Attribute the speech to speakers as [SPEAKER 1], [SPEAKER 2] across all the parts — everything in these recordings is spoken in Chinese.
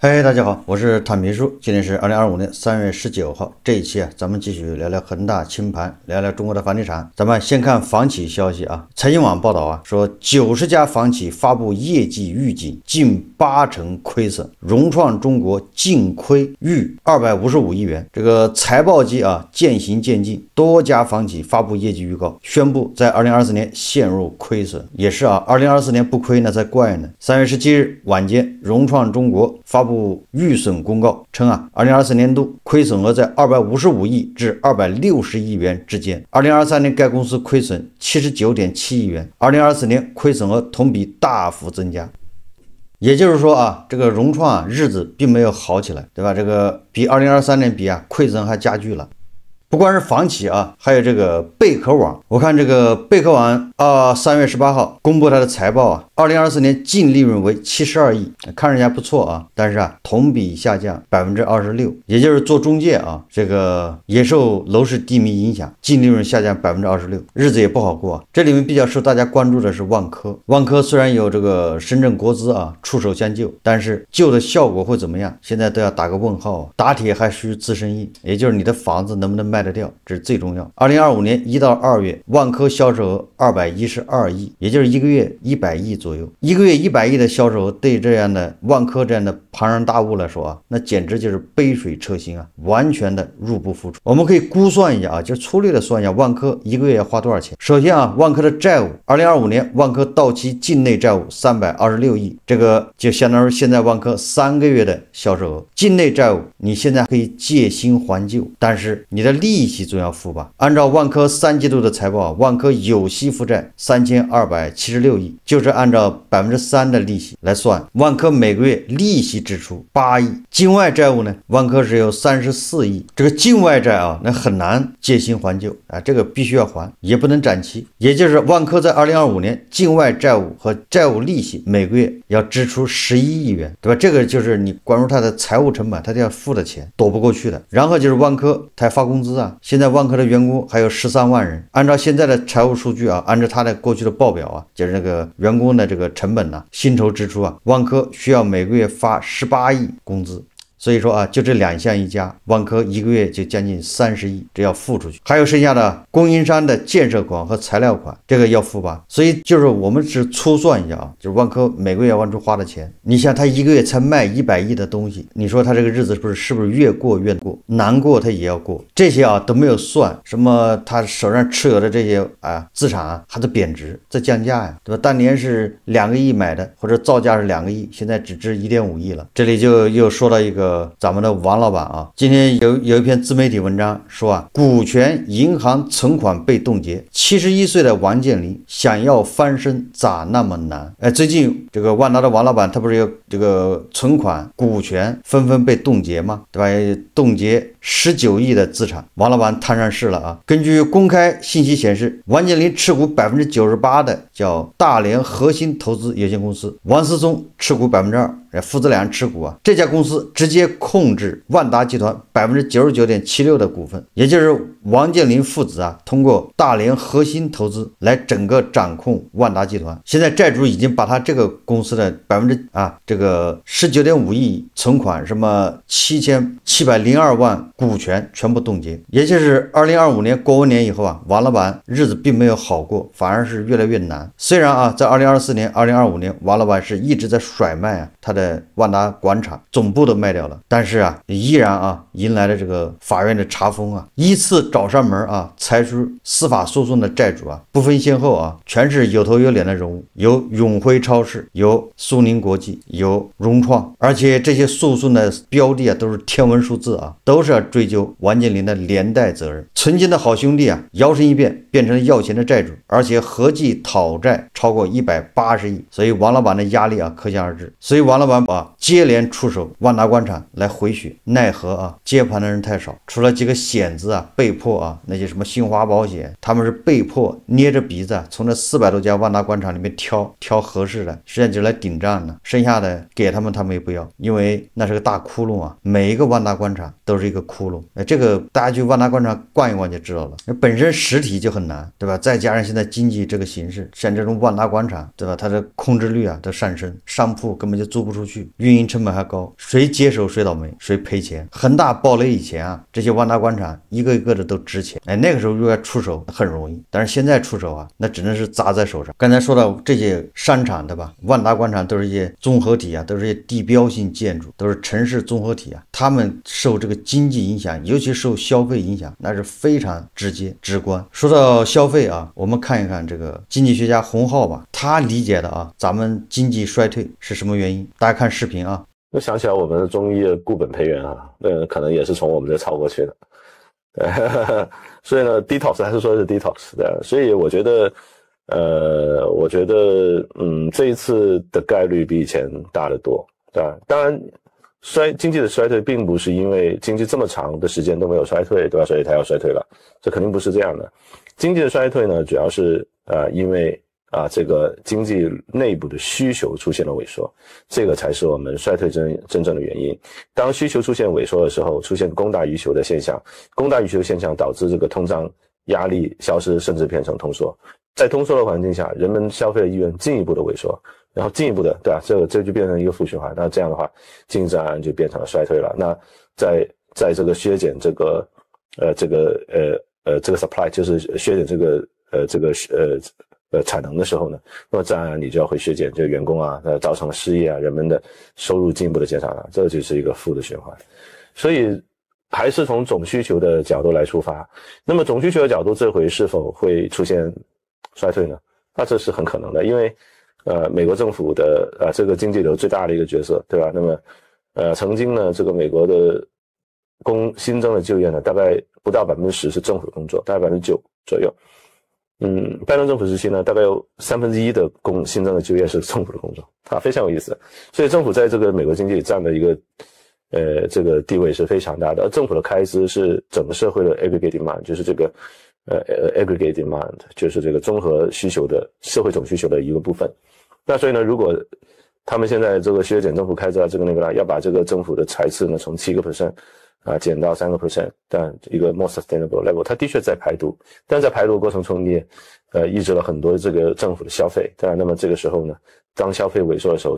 [SPEAKER 1] 嗨，大家好，我是坦皮叔，今天是2025年3月19号。这一期咱们继续聊聊恒大清盘，聊聊中国的房地产。咱们先看房企消息啊，财经网报道说90家房企发布业绩预警，近80%亏损，融创中国净亏逾255亿元。这个财报季渐行渐近，多家房企发布业绩预告，宣布在2024年陷入亏损。也是2024年不亏那才怪呢。3月17日晚间，融创中国发布预损公告称2024年度亏损额在255亿至260亿元之间。2023年该公司亏损79.7亿元，2024年亏损额同比大幅增加。也就是说这个融创日子并没有好起来，对吧？这个比2023年比亏损还加剧了。不光是房企还有这个贝壳网。我看这个贝壳网3月18号公布它的财报2024年净利润为72亿，看人家不错但是同比下降26%，也就是做中介这个也受楼市低迷影响，净利润下降26%，日子也不好过这里面比较受大家关注的是万科。万科虽然有这个深圳国资出手相救，但是救的效果会怎么样，现在都要打个问号打铁还需自身硬，也就是你的房子能不能卖得掉，这是最重要。2025年1到2月，万科销售额212亿，也就是一个月100亿左右。一个月100亿的销售额，对这样的万科这样的庞然大物来说那简直就是杯水车薪完全的入不敷出。我们可以估算一下就粗略的算一下，万科一个月要花多少钱。首先万科的债务，2025年万科到期境内债务326亿，这个就相当于现在万科3个月的销售额。境内债务你现在可以借新还旧，但是你的利息总要付吧。按照万科3季度的财报万科有息负债3276亿，就是按照3%的利息来算，万科每个月利息支出8亿。境外债务呢，万科是有34亿。这个境外债那很难借新还旧这个必须要还，也不能展期。也就是万科在2025年境外债务和债务利息每个月要支出11亿元，对吧？这个就是你关注它的财务成本，它要付的钱躲不过去的。然后就是万科它发工资现在万科的员工还有13万人，按照现在的财务数据按照它的过去的报表就是那个员工的这个成本薪酬支出万科需要每个月发18亿工资。所以说就这两项一加，万科一个月就将近30亿，这要付出去。还有剩下的供应商的建设款和材料款，这个要付吧。所以就是我们只粗算一下就是万科每个月往出花的钱。你想他一个月才卖100亿的东西，你说他这个日子是不是越过越过？难过他也要过。这些都没有算什么他手上持有的这些资产还在贬值，在降价对吧？当年是2个亿买的，或者造价是2个亿，现在只值1.5亿了。这里就又说到一个咱们的王老板今天有一篇自媒体文章说股权银行存款被冻结，71岁的王健林想要翻身咋那么难？最近这个万达的王老板他不是有这个存款股权纷纷被冻结吗？对吧？冻结19亿的资产，王老板摊上事了根据公开信息显示，王健林持股98%的叫大连核心投资有限公司，王思聪持股2%，父子俩持股这家公司直接控制万达集团99.76%的股份，也就是王健林父子通过大连核心投资来整个掌控万达集团。现在债主已经把他这个公司的这个19.5亿存款什么7702万股权全部冻结。也就是2025年过完年以后王老板日子并没有好过，反而是越来越难。虽然在2024年2025年王老板是一直在甩卖他的万达广场总部都卖掉了，但是依然迎来了这个法院的查封依次找上门裁出司法诉讼的债主不分先后全是有头有脸的人物，有永辉超市，有苏宁国际，有融创，而且这些诉讼的标的都是天文数字都是要追究王健林的连带责任。曾经的好兄弟摇身一变变成了要钱的债主，而且合计讨债超过180亿，所以王老板的压力可想而知。所以王老板接连出手万达广场来回血，奈何接盘的人太少，除了几个险子被迫那些什么新华保险，他们是被迫捏着鼻子从这400多家万达广场里面挑合适的，实际上就来顶账了。剩下的给他们也不要，因为那是个大窟窿每一个万达广场都是一个窟窿。这个大家去万达广场逛一逛就知道了。本身实体就很难，对吧？再加上现在经济这个形势，像这种万达广场，对吧？它的空置率都上升，商铺根本就租不出出去，运营成本还高，谁接手谁倒霉，谁赔钱。恒大暴雷以前啊，这些万达广场一个一个的都值钱，哎，那个时候如果要出手很容易，但是现在出手啊，那只能是砸在手上。刚才说到这些商场对吧，万达广场都是一些综合体啊，都是一些地标性建筑，都是城市综合体啊，他们受这个经济影响，尤其受消费影响，那是非常直接直观。说到消费啊，我们看一看这个经济学家洪浩吧，他理解的啊，咱们经济衰退是什么原因？大家看视频啊。
[SPEAKER 2] 就想起来我们的中医的固本培元啊，那可能也是从我们这抄过去的。所以呢 ，detox 还是说是 detox 的，所以我觉得，这一次的概率比以前大得多，对吧？当然，经济的衰退并不是因为经济这么长的时间都没有衰退，对吧？所以它要衰退了，这肯定不是这样的。经济的衰退呢，主要是因为这个经济内部的需求出现了萎缩，这个才是我们衰退真正的原因。当需求出现萎缩的时候，出现供大于求的现象，供大于求的现象导致这个通胀压力消失，甚至变成通缩。在通缩的环境下，人们消费的意愿进一步的萎缩，然后进一步的，对吧？这就变成一个负循环。那这样的话，经济自然就变成了衰退了。那在这个削减这个supply， 就是削减产能的时候呢，那么自然你就要会削减这个员工啊，造成了失业啊，人们的收入进一步的减少了，这就是一个负的循环。所以还是从总需求的角度来出发。那么总需求的角度，这回是否会出现衰退呢？那这是很可能的，因为美国政府的这个经济流最大的一个角色，对吧？那么曾经呢，这个美国的新增的就业呢，大概不到10%是政府的工作，大概9%左右。拜登政府时期呢，大概有1/3的新增的就业是政府的工作，非常有意思。所以政府在这个美国经济里占的一个这个地位是非常大的。而政府的开支是整个社会的 aggregate demand， 就是这个aggregate demand， 就是这个综合需求的社会总需求的一个部分。那所以呢，如果他们现在这个削减政府开支啊，这个那个呢，要把这个政府的财赤呢从7%减到3%，但一个 more sustainable level， 它的确在排毒，但在排毒的过程中，你也抑制了很多这个政府的消费，当然，那么这个时候呢，当消费萎缩的时候，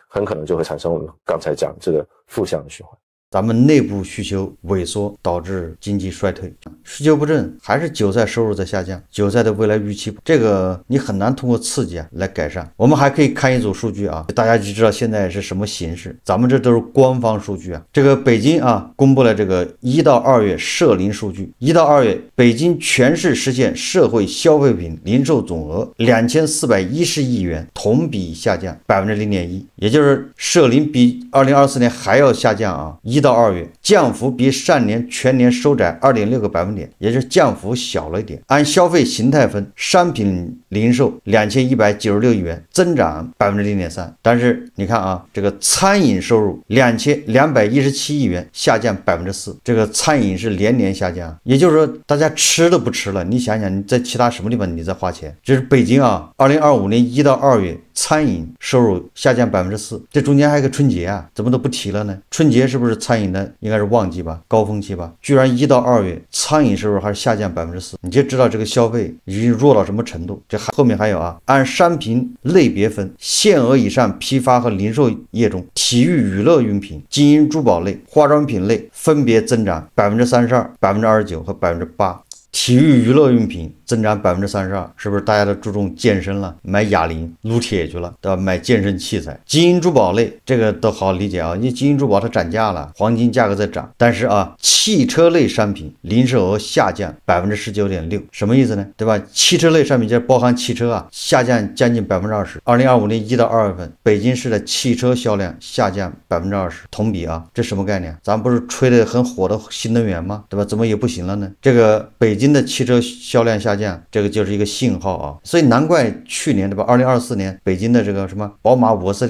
[SPEAKER 2] 很可能就会产生我们刚才讲这个负向的循环。
[SPEAKER 1] 咱们内部需求萎缩导致经济衰退，需求不振还是韭菜收入在下降，韭菜的未来预期，这个你很难通过刺激来改善。我们还可以看一组数据啊，大家就知道现在是什么形势。咱们这都是官方数据啊，这个北京啊公布了这个1到2月社零数据，1到2月北京全市实现社会消费品零售总额2410亿元，同比下降0.1%，也就是社零比2024年还要下降啊。1到2月降幅比上年全年收窄2.6个百分点，也就是降幅小了一点。按消费形态分，商品零售2196亿元，增长0.3%。但是你看啊，这个餐饮收入2217亿元，下降4%。这个餐饮是连年下降，也就是说大家吃都不吃了。你想想你在其他什么地方你在花钱？就是北京啊，2025年1到2月餐饮收入下降4%，这中间还有个春节啊，怎么都不提了呢？春节是不是餐饮的应该是旺季吧，高峰期吧？居然1到2月餐饮收入还是下降4%，你就知道这个消费已经弱到什么程度。这后面还有啊，按商品类别分，限额以上批发和零售业中，体育娱乐用品、金银珠宝类、化妆品类分别增长32%、29%和8%。体育娱乐用品增长32%，是不是大家都注重健身了，买哑铃撸铁去了，对吧？买健身器材。金银珠宝类这个都好理解啊，因为金银珠宝它涨价了，黄金价格在涨。但是啊，汽车类商品零售额下降19.6%，什么意思呢？对吧？汽车类商品就是包含汽车啊，下降将近20%。2025年1到2月份，北京市的汽车销量下降20%，同比啊，这什么概念？咱不是吹得很火的新能源吗？对吧？怎么也不行了呢？这个北京的汽车销量下降，这个就是一个信号啊，所以难怪去年对吧，2024年北京的这个什么宝马5S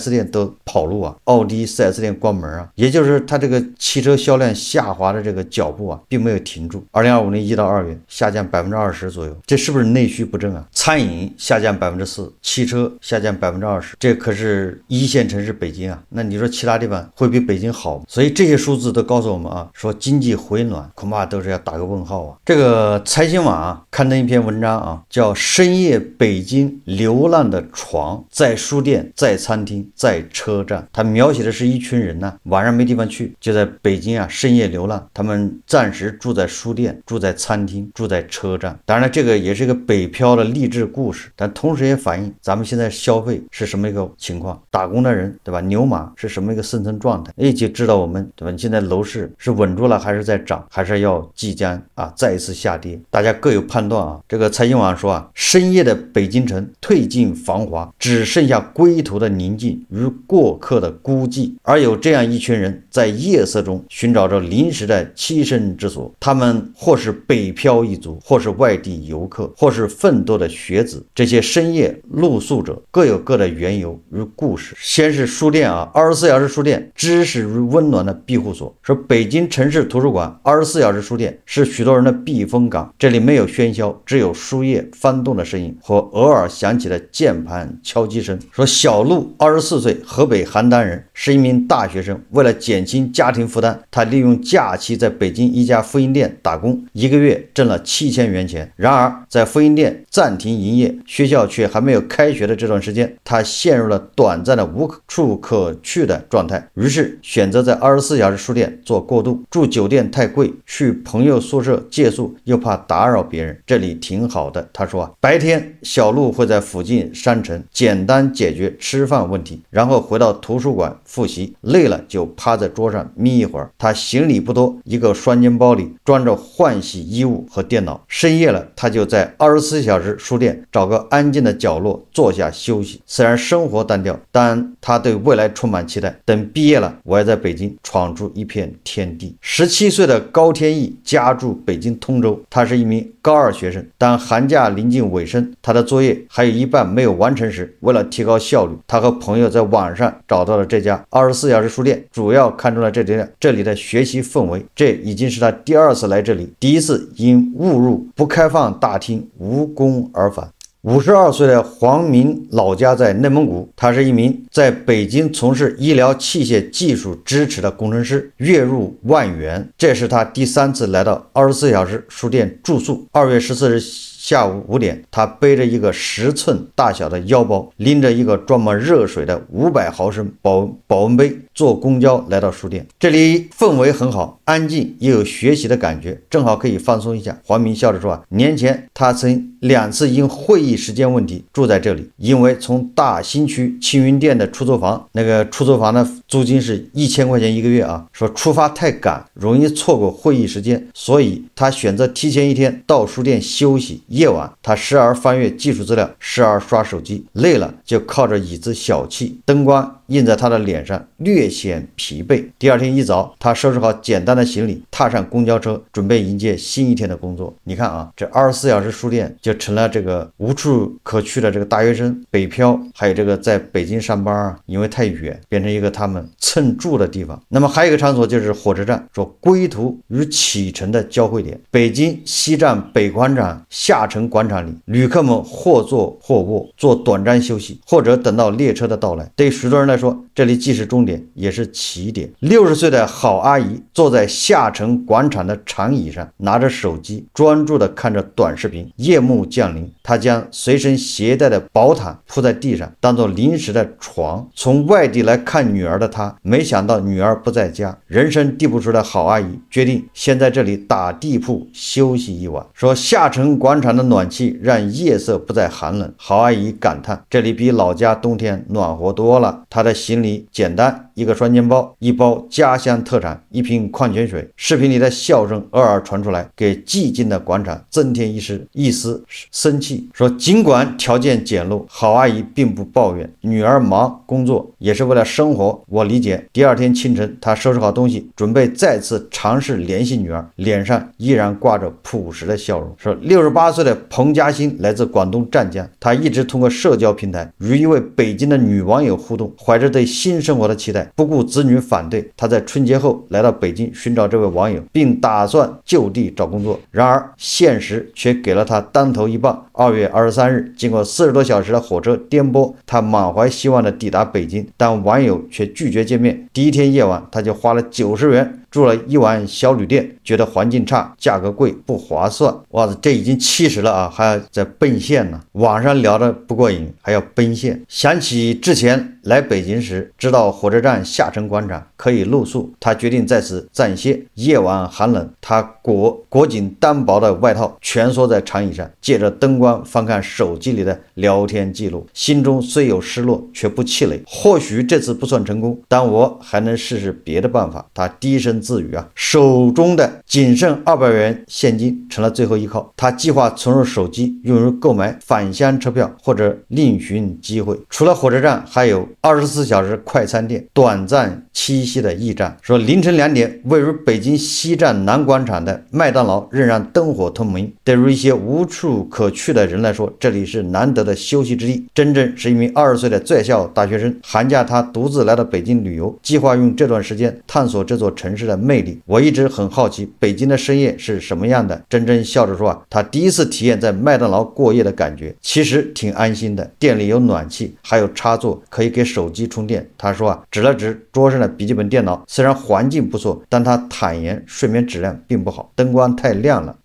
[SPEAKER 1] 店都跑路啊，奥迪 4S 店关门啊，也就是它这个汽车销量下滑的这个脚步啊，并没有停住。2025年1到2月下降20%左右，这是不是内需不振啊？餐饮下降4%，汽车下降20%，这可是一线城市北京啊，那你说其他地方会比北京好吗？所以这些数字都告诉我们啊，说经济回暖恐怕都是要打个问号啊。这个财新网刊登一篇文章啊，叫《深夜北京流浪的床，在书店，在餐厅，在车站》。他描写的是一群人呢，晚上没地方去，就在北京深夜流浪。他们暂时住在书店，住在餐厅，住在车站。当然了，这个也是一个北漂的励志故事，但同时也反映咱们现在消费是什么一个情况，打工的人对吧，牛马是什么一个生存状态，就知道我们对吧，现在楼市是稳住了还是在涨，还是要即将再一次下跌，大家各有判断啊。这个财经网说深夜的北京城褪尽繁华，只剩下归途的宁静与过客的孤寂，而有这样一群人在夜色中寻找着临时的栖身之所。他们或是北漂一族，或是外地游客，或是奋斗的学子。这些深夜露宿者各有各的缘由与故事。先是书店24小时书店，知识与温暖的庇护所。说北京城市图书馆24小时书店是许多人的避风港，这里没有喧嚣，只有书页翻动的声音和偶尔响起的键盘敲击声。说小陆24岁，河北邯郸人，是一名大学生。为了减轻家庭负担，他利用假期在北京一家复印店打工，一个月挣了7000元钱。然而在复印店暂停营业，学校却还没有开学的这段时间，他陷入了短暂的无处可去的状态，于是选择在24小时书店做过渡。住酒店太贵，去朋友宿舍借宿又怕打扰别人，这里挺好的。他说白天小陆会在附近山城简单解决吃饭问题，然后回到图书馆复习，累了就趴在桌上眯一会儿。他行李不多，一个双肩包里装着换洗衣物和电脑。深夜了，他就在24小时书店找个安静的角落坐下休息。虽然生活单调，但他对未来充满期待。等毕业了，我要在北京闯出一片天地。17岁的高天意家住北京通州，他是一名高2学生。当寒假临近尾声，他的作业还有一半没有完成时，为了提高效率，他和朋友在网上找到了这家24小时书店，主要看中了这里的学习氛围。这已经是他第2次来这里，第一次因误入不开放大厅无功而返。52岁的黄明老家在内蒙古，他是一名在北京从事医疗器械技术支持的工程师，月入10000元。这是他第3次来到24小时书店住宿。2月14日下午5点，他背着一个10寸大小的腰包，拎着一个装满热水的500毫升保温杯，坐公交来到书店。这里氛围很好，安静也有学习的感觉，正好可以放松一下。黄明笑着说年前他曾2次因会议时间问题住在这里，因为从大兴区青云店的出租房，那个出租房的租金是1000块钱一个月说出发太赶，容易错过会议时间，所以他选择提前1天到书店休息。夜晚他时而翻阅技术资料，时而刷手机，累了就靠着椅子小憩，灯光映在他的脸上，略显疲惫。第2天一早，他收拾好简单的行李，踏上公交车，准备迎接新一天的工作。你看这24小时书店就成了这个无处可去的这个大学生、北漂，还有这个在北京上班因为太远，变成一个他们蹭住的地方。那么还有一个场所就是火车站，说归途与启程的交汇点。北京西站北广场下城广场里，旅客们或坐或卧，做短暂休息，或者等到列车的到来。对许多人来说，这里既是终点也是起点。60岁的郝阿姨坐在下城广场的长椅上，拿着手机专注地看着短视频。夜幕降临，她将随身携带的薄毯铺在地上，当做临时的床。从外地来看女儿的她，没想到女儿不在家，人生地不熟的郝阿姨决定先在这里打地铺休息一晚。说下城广场的暖气让夜色不再寒冷，郝阿姨感叹这里比老家冬天暖和多了。她的行李简单，一个双肩包，一包家乡特产，一瓶矿泉水。视频里的笑声偶尔传出来，给寂静的广场增添一丝生气。说尽管条件简陋，郝阿姨并不抱怨，女儿忙工作也是为了生活，我理解。第2天清晨，她收拾好东西，准备再次尝试联系女儿，脸上依然挂着朴实的笑容。说68岁的彭嘉欣来自广东湛江，她一直通过社交平台与一位北京的女网友互动，怀着对新生活的期待，不顾子女反对，她在春节后来到北京寻找这位网友，并打算就地找工作。然而现实却给了她当头一棒。2月23日，经过40多小时的火车颠簸，她满怀希望地抵达北京，但网友却拒绝见面。第1天夜晚，她就花了90元住了一晚小旅店，觉得环境差，价格贵，不划算。哇，这已经70了啊，还要再奔现呢。网上聊的不过瘾，还要奔现。想起之前来北京时，知道火车站下沉广场可以露宿，他决定在此暂歇。夜晚寒冷，他裹紧单薄的外套，蜷缩在长椅上，借着灯光翻看手机里的聊天记录，心中虽有失落，却不气馁。或许这次不算成功，但我还能试试别的办法。他低声自语啊，手中的仅剩200元现金成了最后依靠。他计划存入手机，用于购买返乡车票或者另寻机会。除了火车站，还有24小时快餐店、短暂栖息的驿站。说凌晨2点，位于北京西站南广场的麦当劳仍然灯火通明。对于一些无处可去的人来说，这里是难得的休息之地。真正是一名20岁的在校大学生，寒假他独自来到北京旅游，计划用这段时间探索这座城市的魅力。我一直很好奇北京的深夜是什么样的。真真笑着说啊，他第一次体验在麦当劳过夜的感觉，其实挺安心的。店里有暖气，还有插座可以给手机充电。他说啊，指了指桌上的笔记本电脑，虽然环境不错，但他坦言睡眠质量并不好，灯光太亮了，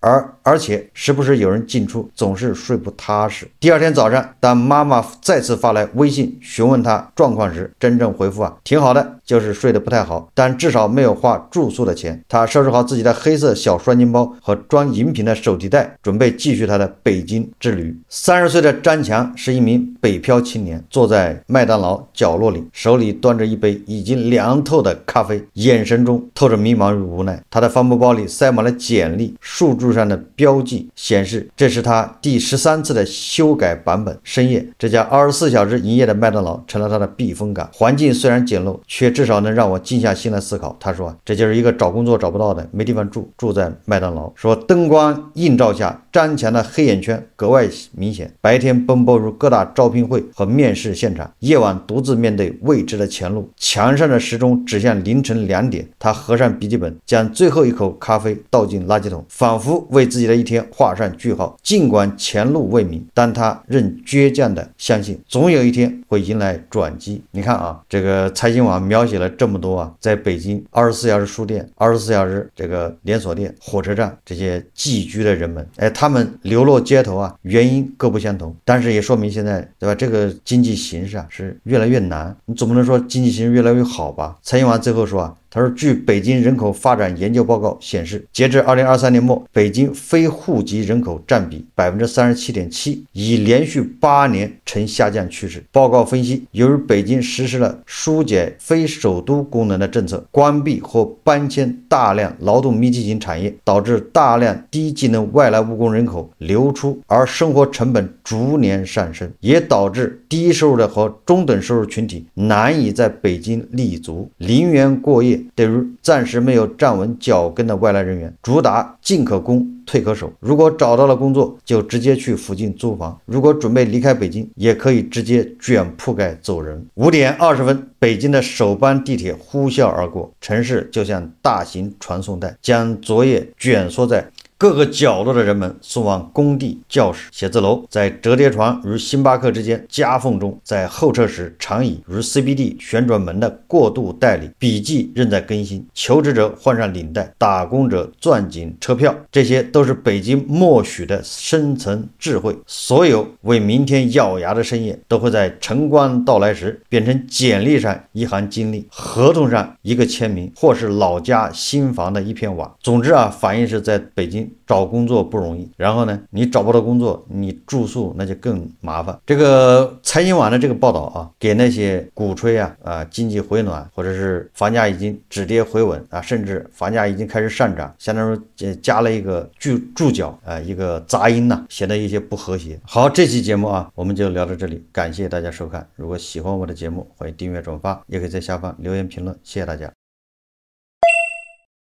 [SPEAKER 1] 而且时不时有人进出，总是睡不踏实。第二天早上，当妈妈再次发来微信询问他状况时，真正回复啊，挺好的，就是睡得不太好，但至少没有花住宿的钱。他收拾好自己的黑色小双肩包和装饮品的手提袋，准备继续他的北京之旅。30岁的张强是一名北漂青年，坐在麦当劳角落里，手里端着一杯已经凉透的咖啡，眼神中透着迷茫与无奈。他的帆布包里塞满了简历，数据上的标记显示这是他第13次的修改版本。深夜，这家24小时营业的麦当劳成了他的避风港。环境虽然简陋，却至少能让我静下心来思考。他说这就是一个找工作找不到的，没地方住在麦当劳。说灯光映照下，张强的黑眼圈格外明显。白天奔波入各大招聘会和面试现场，夜晚独自面对未知的前路。墙上的时钟指向凌晨2点，他合上笔记本，将最后一口咖啡倒进垃圾桶，仿佛为自己的一天画上句号。尽管前路未明，但他仍倔强地相信总有一天会迎来转机。你看啊，这个财经网描写了这么多啊，在北京24小时书店、24小时这个连锁店、火车站这些寄居的人们，他们流落街头啊，原因各不相同，但是也说明现在对吧，这个经济形势啊是越来越难，你总不能说经济形势越来越好吧。财经网最后说啊，他说据北京人口发展研究报告显示，截至2023年末，北京非户籍人口占比 37.7%， 已连续8年呈下降趋势。报告分析，由于北京实施了疏解非首都功能的政策，关闭或搬迁大量劳动密集型产业，导致大量低技能外来务工人口流出，而生活成本逐年上升，也导致低收入的和中等收入群体难以在北京立足。零元过夜对于暂时没有站稳脚跟的外来人员，主打进可攻退可守。如果找到了工作，就直接去附近租房；如果准备离开北京，也可以直接卷铺盖走人。5点20分，北京的首班地铁呼啸而过，城市就像大型传送带，将昨夜卷缩在各个角落的人们送往工地、教室、写字楼，在折叠床与星巴克之间夹缝中，在候车室、长椅与 CBD 旋转门的过渡带里，笔记仍在更新，求职者换上领带，打工者攥紧车票，这些都是北京默许的深层智慧。所有为明天咬牙的深夜，都会在晨光到来时变成简历上一行经历，合同上一个签名，或是老家新房的一片瓦。总之啊，反映是在北京找工作不容易，然后呢，你找不到工作，你住宿那就更麻烦。这个财经网的这个报道啊，给那些鼓吹经济回暖，或者是房价已经止跌回稳啊，甚至房价已经开始上涨，相当于加了一个注脚一个杂音呐，显得一些不和谐。好，这期节目啊，我们就聊到这里，感谢大家收看。如果喜欢我的节目，欢迎订阅转发，也可以在下方留言评论，谢谢大家。